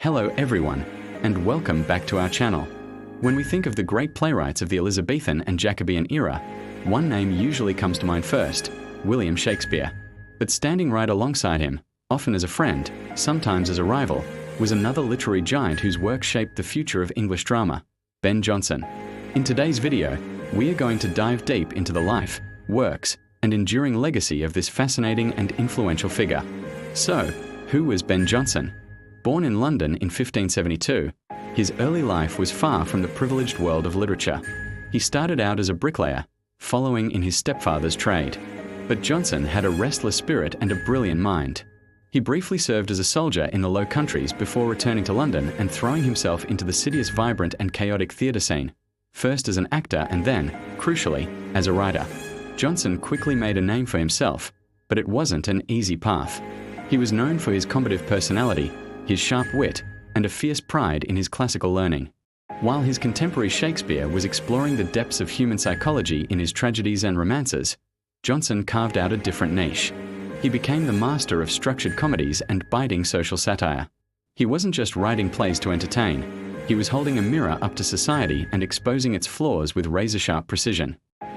Hello everyone, and welcome back to our channel. When we think of the great playwrights of the Elizabethan and Jacobean era, one name usually comes to mind first, William Shakespeare. But standing right alongside him, often as a friend, sometimes as a rival, was another literary giant whose work shaped the future of English drama, Ben Jonson. In today's video, we are going to dive deep into the life, works, and enduring legacy of this fascinating and influential figure. So, who was Ben Jonson? Born in London in 1572, his early life was far from the privileged world of literature. He started out as a bricklayer, following in his stepfather's trade. But Jonson had a restless spirit and a brilliant mind. He briefly served as a soldier in the Low Countries before returning to London and throwing himself into the city's vibrant and chaotic theatre scene, first as an actor and then, crucially, as a writer. Jonson quickly made a name for himself, but it wasn't an easy path. He was known for his combative personality, his sharp wit, and a fierce pride in his classical learning. While his contemporary Shakespeare was exploring the depths of human psychology in his tragedies and romances, Jonson carved out a different niche. He became the master of structured comedies and biting social satire. He wasn't just writing plays to entertain, he was holding a mirror up to society and exposing its flaws with razor-sharp precision.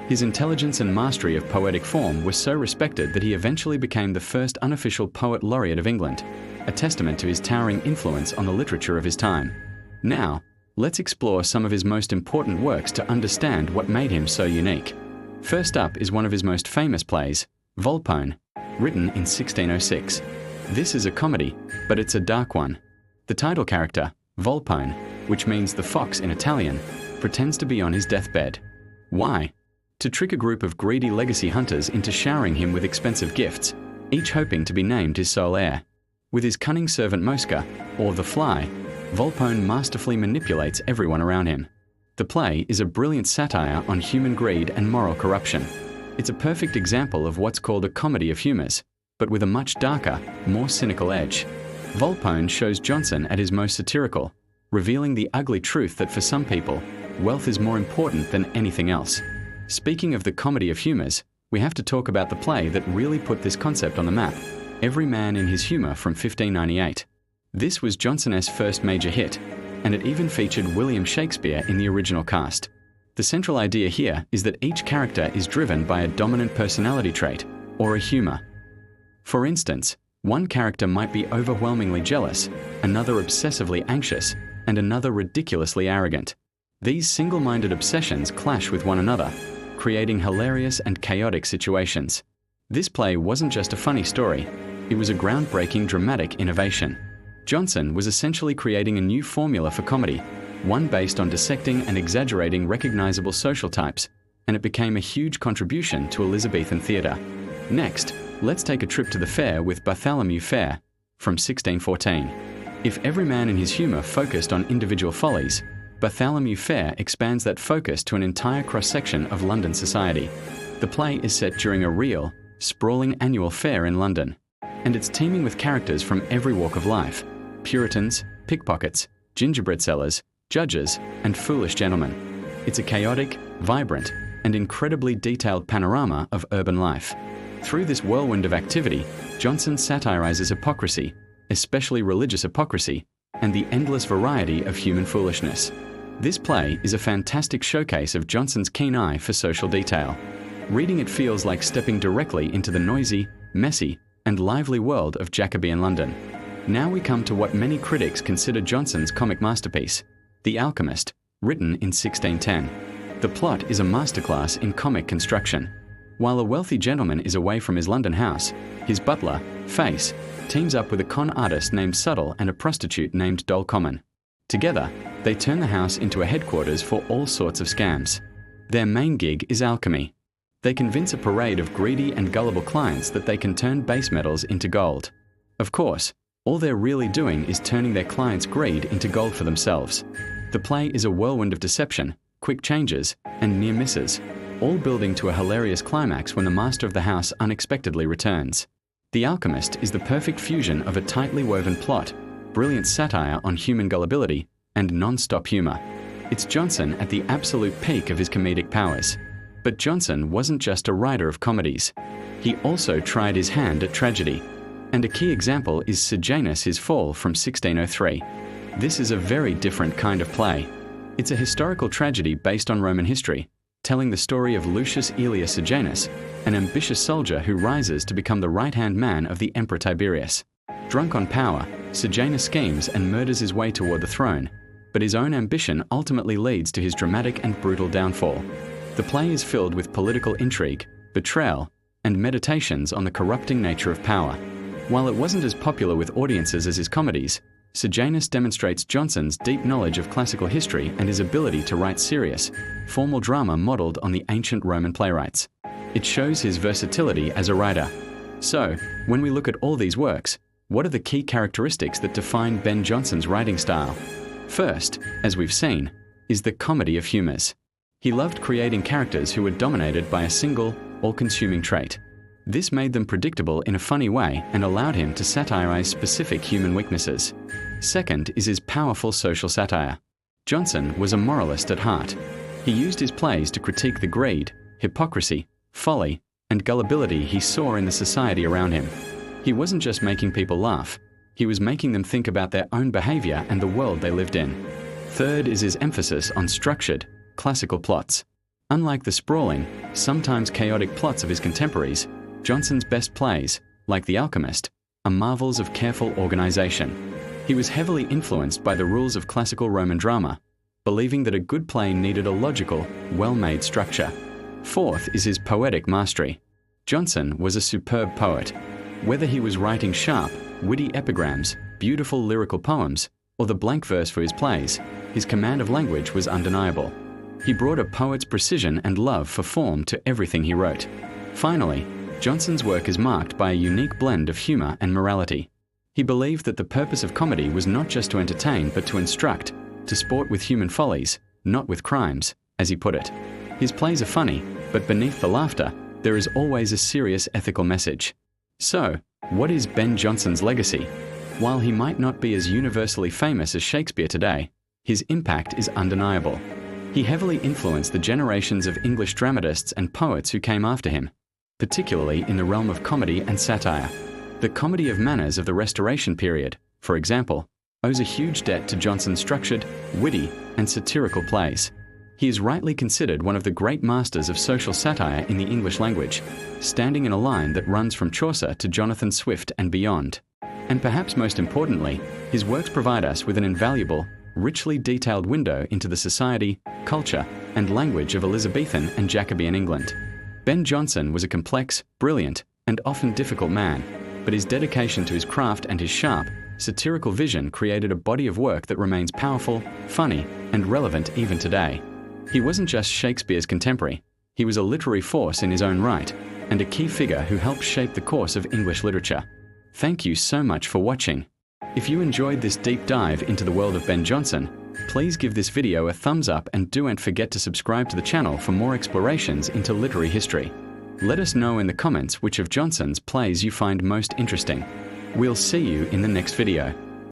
His intelligence and mastery of poetic form were so respected that he eventually became the first unofficial poet laureate of England, a testament to his towering influence on the literature of his time. Now, let's explore some of his most important works to understand what made him so unique. First up is one of his most famous plays, Volpone, written in 1606. This is a comedy, but it's a dark one. The title character, Volpone, which means the fox in Italian, pretends to be on his deathbed. Why? To trick a group of greedy legacy hunters into showering him with expensive gifts, each hoping to be named his sole heir. With his cunning servant Mosca, or the Fly, Volpone masterfully manipulates everyone around him. The play is a brilliant satire on human greed and moral corruption. It's a perfect example of what's called a comedy of humors, but with a much darker, more cynical edge. Volpone shows Jonson at his most satirical, revealing the ugly truth that for some people, wealth is more important than anything else. Speaking of the comedy of humors, we have to talk about the play that really put this concept on the map, Every Man in His Humour from 1598. This was Jonson's first major hit, and it even featured William Shakespeare in the original cast. The central idea here is that each character is driven by a dominant personality trait, or a humour. For instance, one character might be overwhelmingly jealous, another obsessively anxious, and another ridiculously arrogant. These single-minded obsessions clash with one another, creating hilarious and chaotic situations. This play wasn't just a funny story, it was a groundbreaking dramatic innovation. Jonson was essentially creating a new formula for comedy, one based on dissecting and exaggerating recognizable social types, and it became a huge contribution to Elizabethan theatre. Next, let's take a trip to the fair with Bartholomew Fair, from 1614. If Every Man in His Humour focused on individual follies, Bartholomew Fair expands that focus to an entire cross-section of London society. The play is set during a real, sprawling annual fair in London, and it's teeming with characters from every walk of life: Puritans, pickpockets, gingerbread sellers, judges, and foolish gentlemen. It's a chaotic, vibrant, and incredibly detailed panorama of urban life. Through this whirlwind of activity, Jonson satirizes hypocrisy, especially religious hypocrisy, and the endless variety of human foolishness. This play is a fantastic showcase of Jonson's keen eye for social detail. Reading it feels like stepping directly into the noisy, messy, and lively world of Jacobean London. Now we come to what many critics consider Jonson's comic masterpiece, The Alchemist, written in 1610. The plot is a masterclass in comic construction. While a wealthy gentleman is away from his London house, his butler, Face, teams up with a con artist named Subtle and a prostitute named Doll Common. Together, they turn the house into a headquarters for all sorts of scams. Their main gig is alchemy. They convince a parade of greedy and gullible clients that they can turn base metals into gold. Of course, all they're really doing is turning their clients' greed into gold for themselves. The play is a whirlwind of deception, quick changes, and near misses, all building to a hilarious climax when the master of the house unexpectedly returns. The Alchemist is the perfect fusion of a tightly woven plot, brilliant satire on human gullibility, and non-stop humour. It's Jonson at the absolute peak of his comedic powers. But Jonson wasn't just a writer of comedies. He also tried his hand at tragedy. And a key example is Sejanus' His Fall from 1603. This is a very different kind of play. It's a historical tragedy based on Roman history, telling the story of Lucius Aelius Sejanus, an ambitious soldier who rises to become the right-hand man of the Emperor Tiberius. Drunk on power, Sejanus schemes and murders his way toward the throne, but his own ambition ultimately leads to his dramatic and brutal downfall. The play is filled with political intrigue, betrayal, and meditations on the corrupting nature of power. While it wasn't as popular with audiences as his comedies, Sejanus demonstrates Jonson's deep knowledge of classical history and his ability to write serious, formal drama modeled on the ancient Roman playwrights. It shows his versatility as a writer. So, when we look at all these works, what are the key characteristics that define Ben Jonson's writing style? First, as we've seen, is the comedy of humors. He loved creating characters who were dominated by a single, all-consuming trait. This made them predictable in a funny way and allowed him to satirize specific human weaknesses. Second is his powerful social satire. Jonson was a moralist at heart. He used his plays to critique the greed, hypocrisy, folly, and gullibility he saw in the society around him. He wasn't just making people laugh, he was making them think about their own behavior and the world they lived in. Third is his emphasis on structured, classical plots. Unlike the sprawling, sometimes chaotic plots of his contemporaries, Jonson's best plays, like The Alchemist, are marvels of careful organization. He was heavily influenced by the rules of classical Roman drama, believing that a good play needed a logical, well-made structure. Fourth is his poetic mastery. Jonson was a superb poet. Whether he was writing sharp, witty epigrams, beautiful lyrical poems, or the blank verse for his plays, his command of language was undeniable. He brought a poet's precision and love for form to everything he wrote. Finally, Jonson's work is marked by a unique blend of humor and morality. He believed that the purpose of comedy was not just to entertain but to instruct, to sport with human follies, not with crimes, as he put it. His plays are funny, but beneath the laughter, there is always a serious ethical message. So, what is Ben Jonson's legacy? While he might not be as universally famous as Shakespeare today, his impact is undeniable. He heavily influenced the generations of English dramatists and poets who came after him, particularly in the realm of comedy and satire. The comedy of manners of the Restoration period, for example, owes a huge debt to Jonson's structured, witty, and satirical plays. He is rightly considered one of the great masters of social satire in the English language, standing in a line that runs from Chaucer to Jonathan Swift and beyond. And perhaps most importantly, his works provide us with an invaluable, richly detailed window into the society, culture, and language of Elizabethan and Jacobean England. Ben Jonson was a complex, brilliant, and often difficult man, but his dedication to his craft and his sharp, satirical vision created a body of work that remains powerful, funny, and relevant even today. He wasn't just Shakespeare's contemporary, he was a literary force in his own right, and a key figure who helped shape the course of English literature. Thank you so much for watching. If you enjoyed this deep dive into the world of Ben Jonson, please give this video a thumbs up and don't forget to subscribe to the channel for more explorations into literary history. Let us know in the comments which of Jonson's plays you find most interesting. We'll see you in the next video.